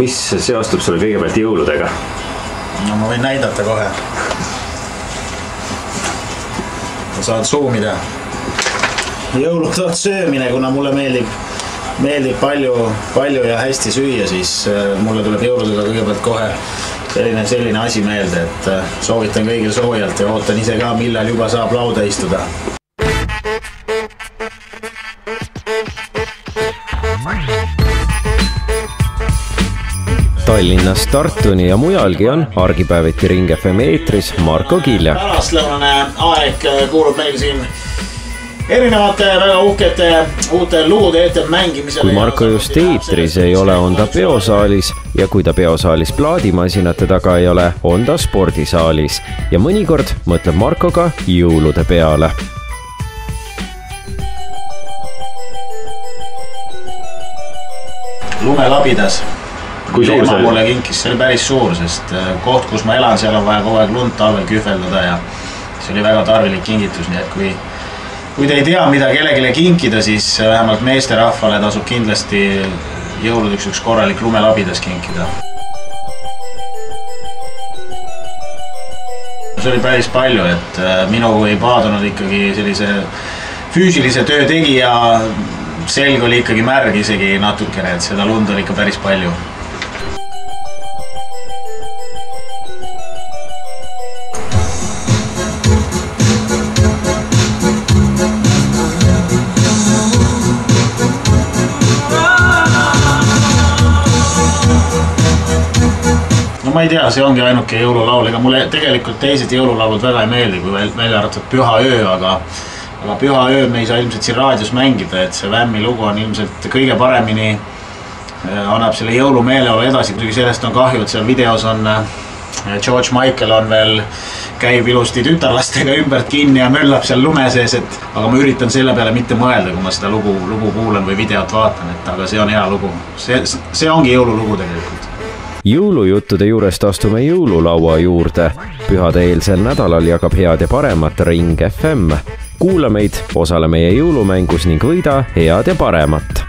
Mis seostub sulle kõigepealt jõuludega? No ma võin näidata kohe. Saad suumida. Jõulud on söömine, kuna mulle meeldib palju ja hästi süüa, siis mulle tuleb jõuludega kõigepealt kohe selline asi meelde, et soovitan kõigil soojalt ja ootan ise ka, millal juba saab lauda istuda. Tallinnast Tartuni ja mujalgi on argipäeviti Ring FM eetris Marko Kilja. Pärastlõunane aeg kuulub meil siin erinevate väga uhkete uute lugude ette mängimisele. Kui Marko just eetris ei ole, on ta peosaalis ja kui ta peosaalis plaadimasinate taga ei ole, on ta spordisaalis. Ja mõnikord mõtleb Marko ka jõulude peale. Lumelabidas. Kui suur see oli? Mulle kinkis, see oli päris suur, sest koht, kus ma elan, seal on vaja kogu aeg lund talvel kühveldada ja see oli väga tarvilik kingitus, nii et kui te ei tea, mida kellelegi kinkida, siis vähemalt meesterahvale tasub kindlasti jõuludeks üks korralik lumelabidas kinkida. See oli päris palju, et minu ei paadunud ikkagi sellise füüsilise töö tegija, selg oli ikkagi märg isegi natukene, et seda lund oli ikka päris palju. Ma ei tea, see ongi ainuke jõululaul, ega mulle tegelikult teised jõululaulud väga ei meeldi, kui välja arvatud Püha öö, aga Püha öö me ei saa ilmselt siin raadios mängida, et see Whammi lugu on ilmselt kõige paremini, annab selle jõulumeeleolu edasi, kuigi sellest on kahju, et seal videos on George Michael on veel, käib ilusti tütarlastega ümbert kinni ja möllab seal lume sees, aga ma üritan selle peale mitte mõelda, kui ma seda lugu kuulan või videot vaatan, et aga see on hea lugu. See ongi jõululugu tegelikult. Jõulujuttude juurest astume jõululaua juurde. Pühade eelsel nädalal jagab head ja paremat Ring FM. Kuula meid, osale meie jõulumängus ning võida head ja paremat.